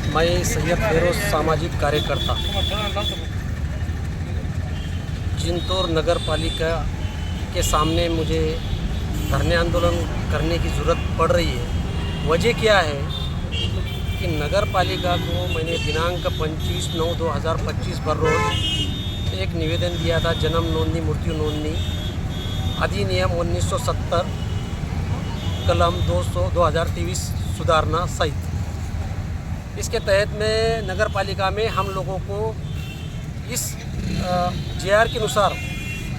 मैं सैयद फिरोज सामाजिक कार्यकर्ता जिंतूर नगर पालिका के सामने मुझे धरने आंदोलन करने की ज़रूरत पड़ रही है। वजह क्या है कि नगर पालिका को मैंने दिनांक 25/9/2025 पर रोज़ एक निवेदन दिया था, जन्म नोंदनी मृत्यु नोंदनी अधिनियम 1970 कलम 2023 सुधारना सहित। इसके तहत में नगर पालिका में हम लोगों को इस जेआर के अनुसार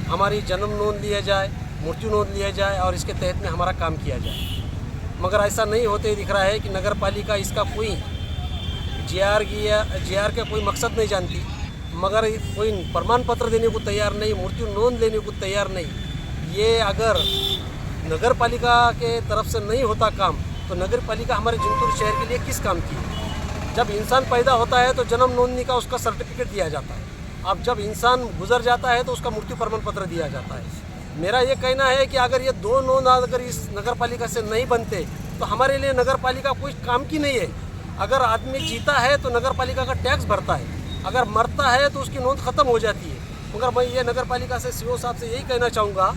हमारी जन्म नोंद लिया जाए, मृत्यु नोंद लिया जाए और इसके तहत में हमारा काम किया जाए। मगर ऐसा नहीं होते दिख रहा है कि नगर पालिका इसका कोई जेआर का कोई मकसद नहीं जानती, मगर कोई प्रमाण पत्र देने को तैयार नहीं, मृत्यु नोंद लेने को तैयार नहीं। ये अगर नगर पालिका के तरफ से नहीं होता काम तो नगर पालिका हमारे जिंतूर शहर के लिए किस काम की है? जब इंसान पैदा होता है तो जन्म नोंदनी का उसका सर्टिफिकेट दिया जाता है। अब जब इंसान गुजर जाता है तो उसका मृत्यु प्रमाण पत्र दिया जाता है। मेरा ये कहना है कि अगर ये दो नोंद अगर इस नगर पालिका से नहीं बनते तो हमारे लिए नगर पालिका कोई काम की नहीं है। अगर आदमी जीता है तो नगर पालिका का टैक्स भरता है, अगर मरता है तो उसकी नोंद ख़त्म हो जाती है। मगर मैं ये नगर पालिका से सीओ साहब से यही कहना चाहूँगा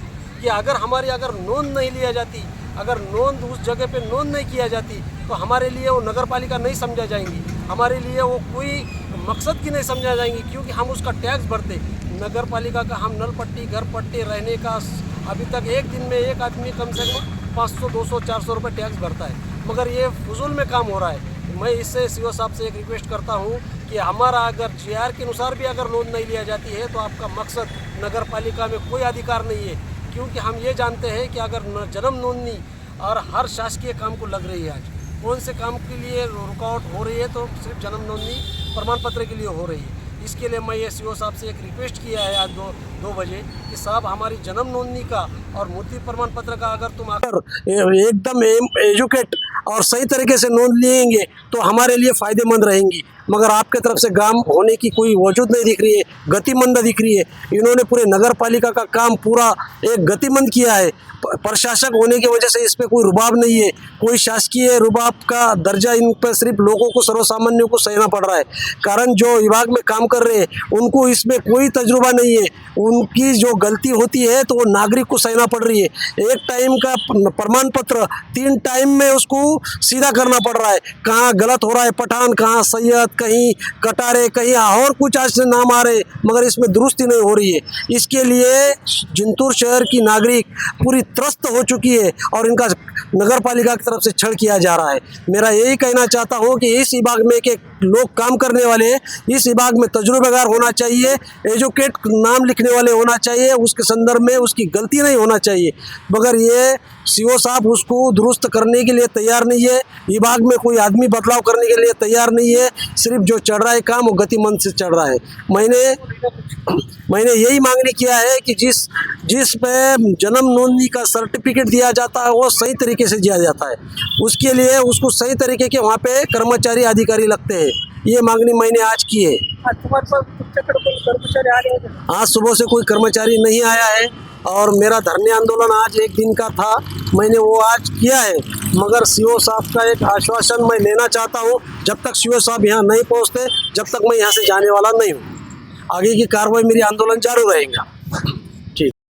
कि अगर नोंद नहीं लिया जाती, अगर नोंद उस जगह पे नोंद नहीं किया जाती तो हमारे लिए वो नगर पालिका नहीं समझा जाएंगी, हमारे लिए वो कोई मकसद की नहीं समझा जाएंगी, क्योंकि हम उसका टैक्स भरते। नगर पालिका का हम नल पट्टी, घर पट्टी, रहने का अभी तक एक दिन में एक आदमी कम से कम 500, 200, 400 रुपये टैक्स भरता है, मगर ये फजूल में काम हो रहा है। मैं इससे सीओ साहब से एक रिक्वेस्ट करता हूँ कि हमारा अगर जेआर के अनुसार भी अगर नोंद नहीं लिया जाती है तो आपका मकसद नगर पालिका में कोई अधिकार नहीं है, क्योंकि हम ये जानते हैं कि अगर जन्म नोंदनी और हर शासकीय काम को लग रही है, आज कौन से काम के लिए रुकावट हो रही है तो सिर्फ जन्म नोंदनी प्रमाण पत्र के लिए हो रही है। इसके लिए मैं ये सीओ साहब से एक रिक्वेस्ट किया है आज 2 बजे कि साहब हमारी जन्म नोंदनी का और मृत्यु प्रमाण पत्र का अगर तुम एकदम एजुकेट और सही तरीके से नोंद लेंगे तो हमारे लिए फ़ायदेमंद रहेंगी। मगर आपके तरफ से काम होने की कोई वजूद नहीं दिख रही है, गतिमंद दिख रही है। इन्होंने पूरे नगर पालिका का काम पूरा एक गतिमंद किया है। प्रशासक होने की वजह से इस पर कोई रुबाब नहीं है, कोई शासकीय रुबाब का दर्जा इन पर सिर्फ लोगों को, सर्वसामान्यों को सहना पड़ रहा है। कारण जो विभाग में काम कर रहे हैं उनको इसमें कोई तजुर्बा नहीं है, उनकी जो गलती होती है तो वो नागरिक को सहना पड़ रही है। एक टाइम का प्रमाण पत्र 3 टाइम में उसको सीधा करना पड़ रहा है। कहाँ गलत हो रहा है, पठान, कहाँ सैयद, कहीं कटारे, कहीं और कुछ आज से नाम आ रहे, मगर इसमें दुरुस्ती नहीं हो रही है। इसके लिए जिंतूर शहर की नागरिक पूरी त्रस्त हो चुकी है और इनका नगर पालिका की तरफ से छल किया जा रहा है। मेरा यही कहना चाहता हूँ कि इस विभाग में के लोग काम करने वाले हैं, इस विभाग में तजुर्बेकार होना चाहिए, एजुकेट नाम लिखने वाले होना चाहिए, उसके संदर्भ में उसकी गलती नहीं होना चाहिए। मगर ये सीओ साहब उसको दुरुस्त करने के लिए तैयार नहीं है, विभाग में कोई आदमी बदलाव करने के लिए तैयार नहीं है। सिर्फ जो चल रहा है काम वो गतिमंद से चल रहा है। मैंने यही मांगनी किया है कि जिस पे जन्म नोंदनी का सर्टिफिकेट दिया जाता है वो सही तरीके से दिया जाता है, उसके लिए उसको सही तरीके के वहाँ पे कर्मचारी अधिकारी लगते हैं। ये मांगनी मैंने आज की है। आज सुबह से कोई कर्मचारी नहीं आया है और मेरा धरने आंदोलन आज एक दिन का था, मैंने वो आज किया है। मगर सीओ साहब का एक आश्वासन मैं लेना चाहता हूँ, जब तक सीओ साहब यहाँ नहीं पहुँचते जब तक मैं यहाँ से जाने वाला नहीं हूँ। आगे की कार्रवाई मेरी आंदोलन जारी रहेगा।